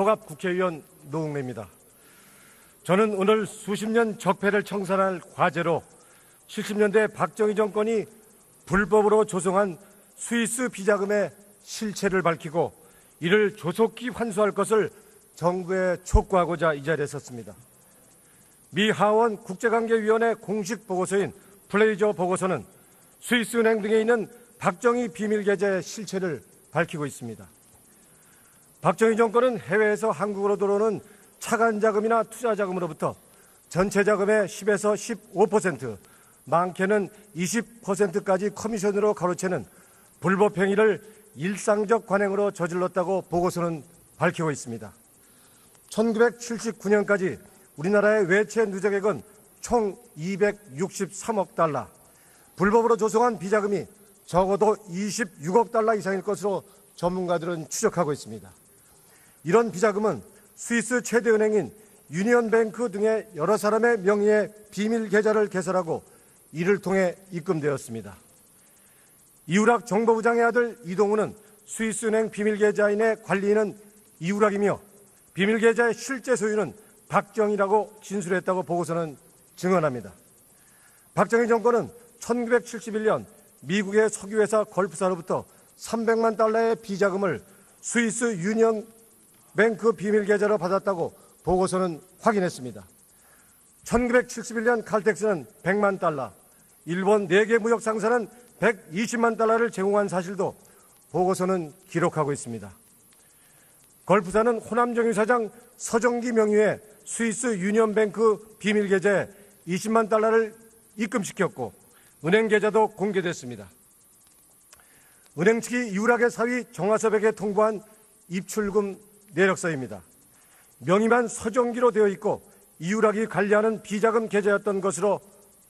호갑 국회의원 노웅래입니다. 저는 오늘 수십 년 적폐를 청산할 과제로 70년대 박정희 정권이 불법으로 조성한 스위스 비자금의 실체를 밝히고 이를 조속히 환수할 것을 정부에 촉구하고자 이 자리에 섰습니다. 미 하원 국제관계위원회 공식 보고서인 플레이저 보고서는 스위스은행 등에 있는 박정희 비밀계좌의 실체를 밝히고 있습니다. 박정희 정권은 해외에서 한국으로 들어오는 차관자금이나 투자자금으로부터 전체 자금의 10에서 15%, 많게는 20%까지 커미션으로 가로채는 불법 행위를 일상적 관행으로 저질렀다고 보고서는 밝히고 있습니다. 1979년까지 우리나라의 외채 누적액은 총 263억 달러, 불법으로 조성한 비자금이 적어도 26억 달러 이상일 것으로 전문가들은 추적하고 있습니다. 이런 비자금은 스위스 최대 은행인 유니언뱅크 등의 여러 사람의 명의의 비밀 계좌를 개설하고 이를 통해 입금되었습니다. 이우락 정보부장의 아들 이동우는 스위스은행 비밀계좌인의 관리인은 이우락이며 비밀계좌의 실제 소유는 박정희라고 진술했다고 보고서는 증언합니다. 박정희 정권은 1971년 미국의 석유회사 걸프사로부터 300만 달러의 비자금을 스위스 유니언뱅크 비밀계좌로 받았다고 보고서는 확인했습니다. 1971년 칼텍스는 100만 달러, 일본 4개 무역 상사는 120만 달러를 제공한 사실도 보고서는 기록하고 있습니다. 걸프사는 호남정유 사장 서정기 명의의 스위스 유니언뱅크 비밀계좌에 20만 달러를 입금시켰고 은행 계좌도 공개됐습니다. 은행 측이 이우락의 사위 정화섭에게 통보한 입출금 내역서입니다. 명의만 서정기로 되어 있고 이우락이 관리하는 비자금 계좌였던 것으로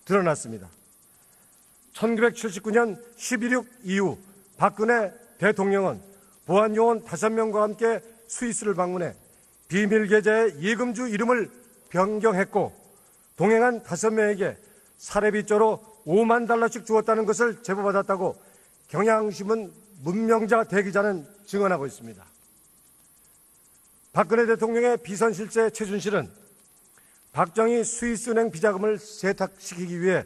드러났습니다. 1979년 11.6 이후 박근혜 대통령은 보안요원 5명과 함께 스위스를 방문해 비밀계좌의 예금주 이름을 변경했고 동행한 5명에게 사례비조로 5만 달러씩 주었다는 것을 제보받았다고 경향신문 문명자 대기자는 증언하고 있습니다. 박근혜 대통령의 비선실세 최순실은 박정희 스위스은행 비자금을 세탁시키기 위해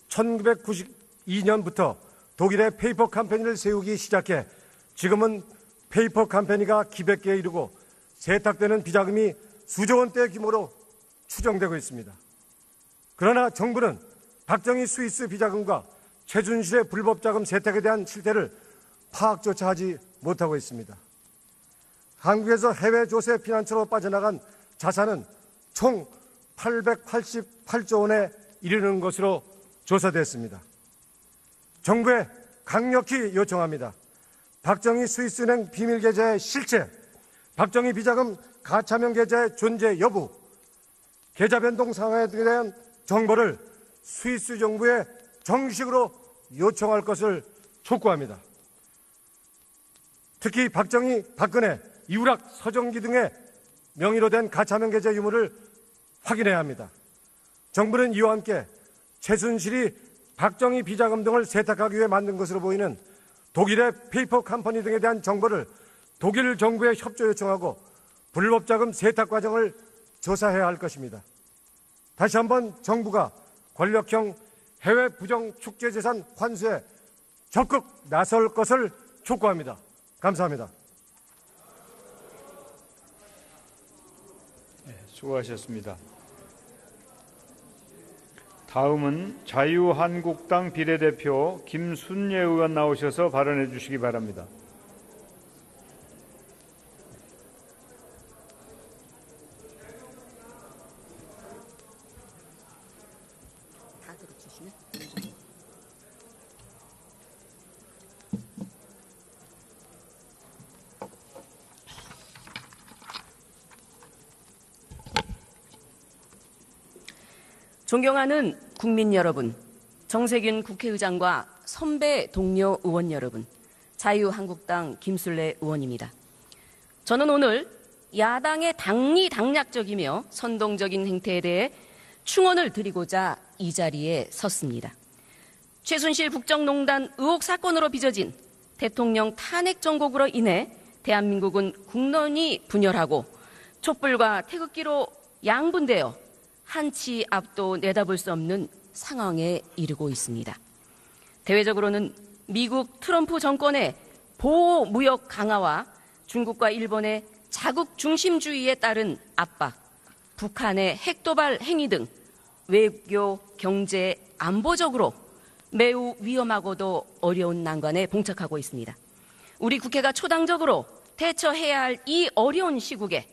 1992년부터 독일의 페이퍼 컴퍼니를 세우기 시작해 지금은 페이퍼 컴퍼니가 기백개에 이르고 세탁되는 비자금이 수조 원대 규모로 추정되고 있습니다. 그러나 정부는 박정희 스위스 비자금과 최순실의 불법 자금 세탁에 대한 실태를 파악조차 하지 못하고 있습니다. 한국에서 해외 조세 피난처로 빠져나간 자산은 총 888조 원에 이르는 것으로 조사됐습니다. 정부에 강력히 요청합니다. 박정희 스위스은행 비밀계좌의 실체, 박정희 비자금 가차명 계좌의 존재 여부, 계좌 변동 상황에 대한 정보를 스위스 정부에 정식으로 요청할 것을 촉구합니다. 특히 박정희, 박근혜, 이우락, 서정기 등의 명의로 된 가차명 계좌 유무를 확인해야 합니다. 정부는 이와 함께 최순실이 박정희 비자금 등을 세탁하기 위해 만든 것으로 보이는 독일의 페이퍼 컴퍼니 등에 대한 정보를 독일 정부에 협조 요청하고 불법 자금 세탁 과정을 조사해야 할 것입니다. 다시 한번 정부가 권력형 해외 부정 축제 재산 환수에 적극 나설 것을 촉구합니다. 감사합니다. 네, 수고하셨습니다. 다음은 자유한국당 비례대표 김순례 의원 나오셔서 발언해 주시기 바랍니다. 존경하는 국민 여러분, 정세균 국회의장과 선배 동료 의원 여러분, 자유한국당 김순례 의원입니다. 저는 오늘 야당의 당리당략적이며 선동적인 행태에 대해 충언을 드리고자 이 자리에 섰습니다. 최순실 국정농단 의혹 사건으로 빚어진 대통령 탄핵 정국으로 인해 대한민국은 국론이 분열하고 촛불과 태극기로 양분되어 한치 앞도 내다볼 수 없는 상황에 이르고 있습니다. 대외적으로는 미국 트럼프 정권의 보호 무역 강화와 중국과 일본의 자국 중심주의에 따른 압박, 북한의 핵도발 행위 등 외교, 경제, 안보적으로 매우 위험하고도 어려운 난관에 봉착하고 있습니다. 우리 국회가 초당적으로 대처해야 할 이 어려운 시국에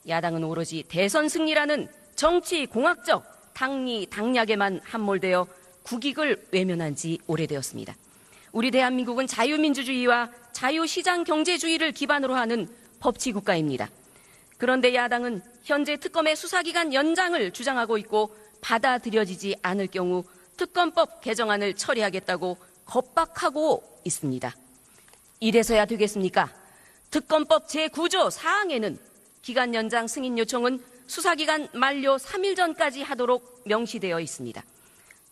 야당은 오로지 대선 승리라는 정치 공학적 당리 당략에만 함몰되어 국익을 외면한 지 오래되었습니다. 우리 대한민국은 자유민주주의와 자유시장 경제주의를 기반으로 하는 법치국가입니다. 그런데 야당은 현재 특검의 수사기간 연장을 주장하고 있고 받아들여지지 않을 경우 특검법 개정안을 처리하겠다고 겁박하고 있습니다. 이래서야 되겠습니까? 특검법 제9조 사항에는 기간 연장 승인 요청은 수사기간 만료 3일 전까지 하도록 명시되어 있습니다.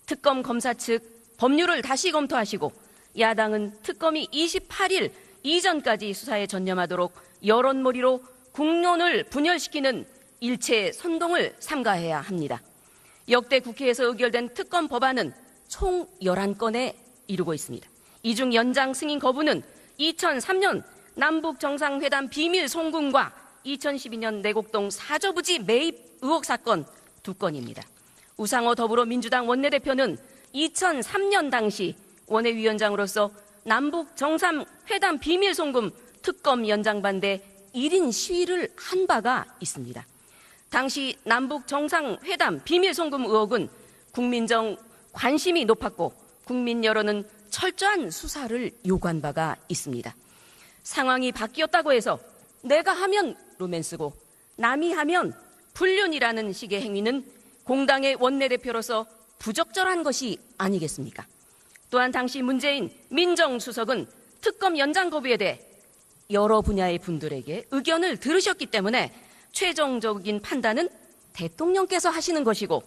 특검 검사 측 법률을 다시 검토하시고 야당은 특검이 28일 이전까지 수사에 전념하도록 여론몰이로 국론을 분열시키는 일체 선동을 삼가해야 합니다. 역대 국회에서 의결된 특검 법안은 총 11건에 이르고 있습니다. 이 중 연장 승인 거부는 2003년 남북 정상회담 비밀 송금과 2012년 내곡동 사저부지 매입 의혹 사건 2건입니다. 우상호 더불어민주당 원내대표는 2003년 당시 원외위원장으로서 남북 정상회담 비밀 송금 특검 연장 반대 1인 시위를 한 바가 있습니다. 당시 남북 정상회담 비밀 송금 의혹은 국민적 관심이 높았고 국민 여론은 철저한 수사를 요구한 바가 있습니다. 상황이 바뀌었다고 해서 내가 하면 로맨스고 남이 하면 불륜이라는 식의 행위는 공당의 원내대표로서 부적절한 것이 아니겠습니까? 또한 당시 문재인 민정수석은 특검 연장 거부에 대해 여러 분야의 분들에게 의견을 들으셨기 때문에 최종적인 판단은 대통령께서 하시는 것이고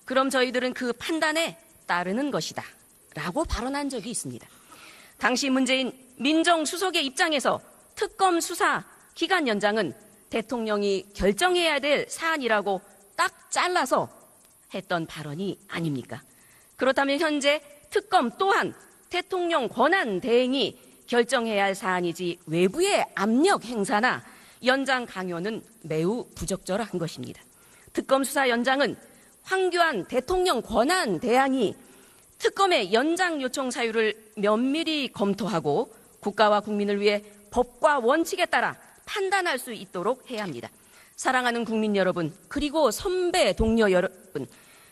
그럼 저희들은 그 판단에 따르는 것이다 라고 발언한 적이 있습니다. 당시 문재인 민정수석의 입장에서 특검 수사 기간 연장은 대통령이 결정해야 될 사안이라고 딱 잘라서 했던 발언이 아닙니까? 그렇다면 현재 특검 또한 대통령 권한 대행이 결정해야 할 사안이지 외부의 압력 행사나 연장 강요는 매우 부적절한 것입니다. 특검 수사 연장은 황교안 대통령 권한 대행이 특검의 연장 요청 사유를 면밀히 검토하고 국가와 국민을 위해 법과 원칙에 따라 판단할 수 있도록 해야 합니다. 사랑하는 국민 여러분, 그리고 선배 동료 여러분,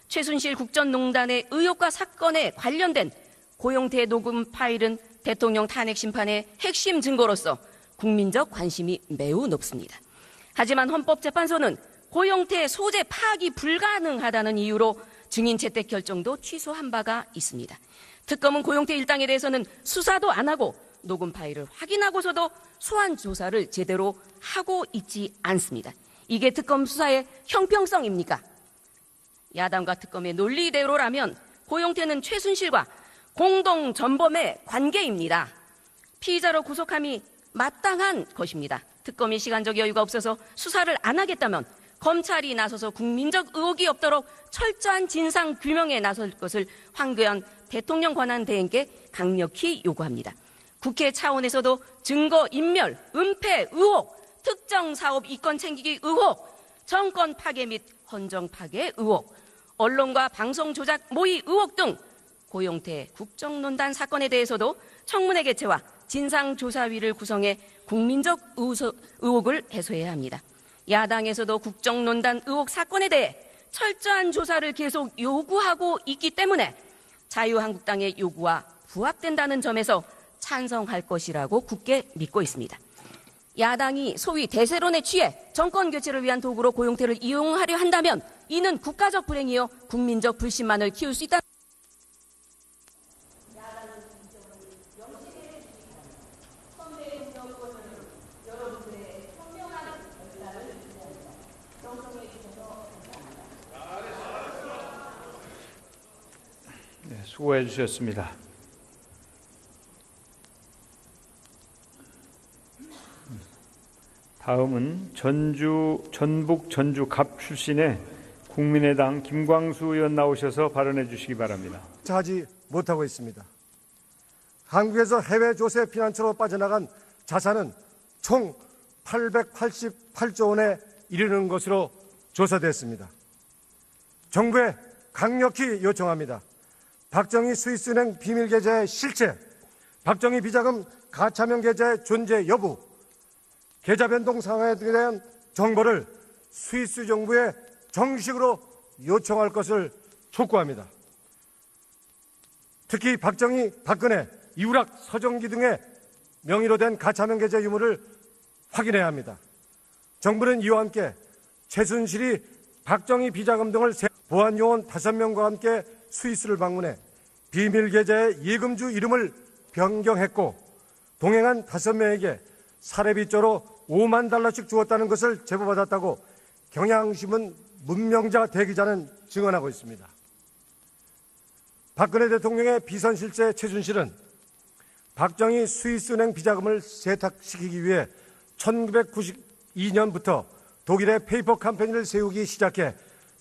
최순실 국정농단의 의혹과 사건에 관련된 고용태 녹음 파일은 대통령 탄핵 심판의 핵심 증거로서 국민적 관심이 매우 높습니다. 하지만 헌법재판소는 고용태 소재 파악이 불가능하다는 이유로 증인 채택 결정도 취소한 바가 있습니다. 특검은 고용태 일당에 대해서는 수사도 안 하고 녹음 파일을 확인하고서도 소환 조사를 제대로 하고 있지 않습니다. 이게 특검 수사의 형평성입니까? 야당과 특검의 논리대로라면 고용태는 최순실과 공동 전범의 관계입니다. 피의자로 구속함이 마땅한 것입니다. 특검이 시간적 여유가 없어서 수사를 안 하겠다면 검찰이 나서서 국민적 의혹이 없도록 철저한 진상 규명에 나설 것을 황교안 대통령 권한 대행께 강력히 요구합니다. 국회 차원에서도 증거 인멸, 은폐 의혹, 특정 사업 이권 챙기기 의혹, 정권 파괴 및 헌정 파괴 의혹, 언론과 방송 조작 모의 의혹 등 고용태 국정농단 사건에 대해서도 청문회 개최와 진상조사위를 구성해 국민적 의혹을 해소해야 합니다. 야당에서도 국정농단 의혹 사건에 대해 철저한 조사를 계속 요구하고 있기 때문에 자유한국당의 요구와 부합된다는 점에서 찬성할 것이라고 굳게 믿고 있습니다. 야당이 소위 대세론에 취해 정권 교체를 위한 도구로 고용태를 이용하려 한다면 이는 국가적 불행이요 국민적 불신만을 키울 수 있다. 네, 수고해 주셨습니다. 다음은 전북 전주갑 출신의 국민의당 김광수 의원 나오셔서 발언해 주시기 바랍니다. 하지 못하고 있습니다. 한국에서 해외 조세 피난처로 빠져나간 자산은 총 888조 원에 이르는 것으로 조사됐습니다. 정부에 강력히 요청합니다. 박정희 스위스은행 비밀계좌의 실체, 박정희 비자금 가차명 계좌의 존재 여부, 계좌 변동 상황에 대한 정보를 스위스 정부에 정식으로 요청할 것을 촉구합니다. 특히 박정희, 박근혜, 이우락, 서정기 등의 명의로 된 가차명 계좌 유무를 확인해야 합니다. 정부는 이와 함께 최순실이 박정희 비자금 등을 보안 요원 5명과 함께 스위스를 방문해 비밀 계좌의 예금주 이름을 변경했고 동행한 5명에게 사례비조로 5만 달러씩 주었다는 것을 제보받았다고 경향신문 문명자 대기자는 증언하고 있습니다. 박근혜 대통령의 비선 실세 최순실은 박정희 스위스은행 비자금을 세탁시키기 위해 1992년부터 독일의 페이퍼 컴퍼니를 세우기 시작해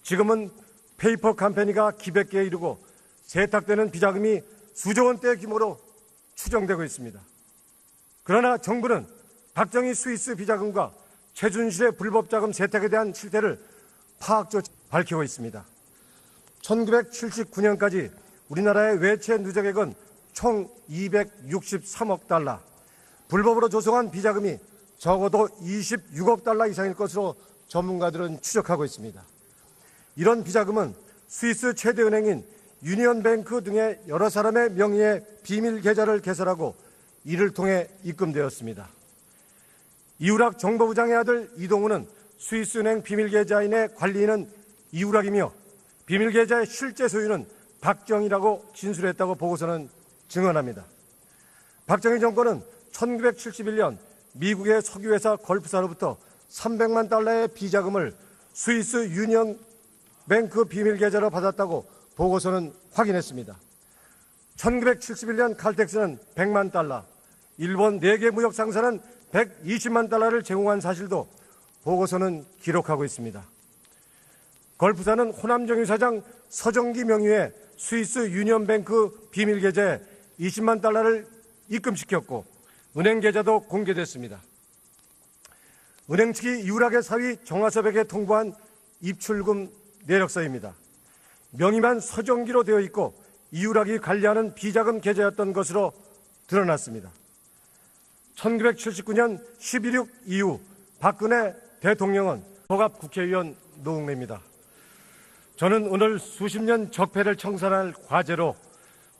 지금은 페이퍼 컴퍼니가 기백개에 이르고 세탁되는 비자금이 수조 원대 규모로 추정되고 있습니다. 그러나 정부는 박정희 스위스 비자금과 최순실의 불법 자금 세탁에 대한 실태를 파악조차 밝히고 있습니다. 1979년까지 우리나라의 외채 누적액은 총 263억 달러, 불법으로 조성한 비자금이 적어도 26억 달러 이상일 것으로 전문가들은 추적하고 있습니다. 이런 비자금은 스위스 최대 은행인 유니언뱅크 등의 여러 사람의 명의의 비밀 계좌를 개설하고 이를 통해 입금되었습니다. 이우락 정보부장의 아들 이동우는 스위스 은행 비밀 계좌인의 관리인은 이우락이며 비밀 계좌의 실제 소유는 박정희라고 진술했다고 보고서는 증언합니다. 박정희 정권은 1971년 미국의 석유회사 걸프사로부터 300만 달러의 비자금을 스위스 유니언 뱅크 비밀 계좌로 받았다고 보고서는 확인했습니다. 1971년 칼텍스는 100만 달러, 일본 4개 무역 상사는 120만 달러를 제공한 사실도 보고서는 기록하고 있습니다. 걸프사는 호남정유 사장 서정기 명의의 스위스 유니언뱅크 비밀 계좌에 20만 달러를 입금시켰고 은행 계좌도 공개됐습니다. 은행 측이 이우락의 사위 정화섭에게 통보한 입출금 내역서입니다. 명의만 서정기로 되어 있고 이우락이 관리하는 비자금 계좌였던 것으로 드러났습니다. 1979년 11.6 이후 박근혜 대통령은 허갑 국회의원 노웅래입니다. 저는 오늘 수십 년 적폐를 청산할 과제로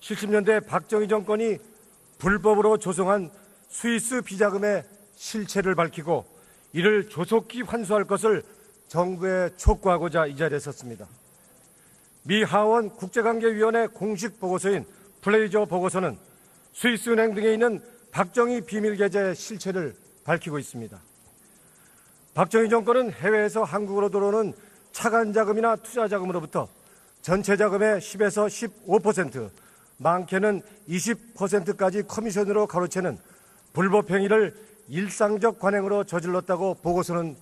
70년대 박정희 정권이 불법으로 조성한 스위스 비자금의 실체를 밝히고 이를 조속히 환수할 것을 정부에 촉구하고자 이 자리에 섰습니다. 미 하원 국제관계위원회 공식 보고서인 플레이저 보고서는 스위스 은행 등에 있는 박정희 비밀 계좌의 실체를 밝히고 있습니다. 박정희 정권은 해외에서 한국으로 들어오는 차관 자금이나 투자 자금으로부터 전체 자금의 10에서 15%, 많게는 20%까지 커미션으로 가로채는 불법 행위를 일상적 관행으로 저질렀다고 보고서는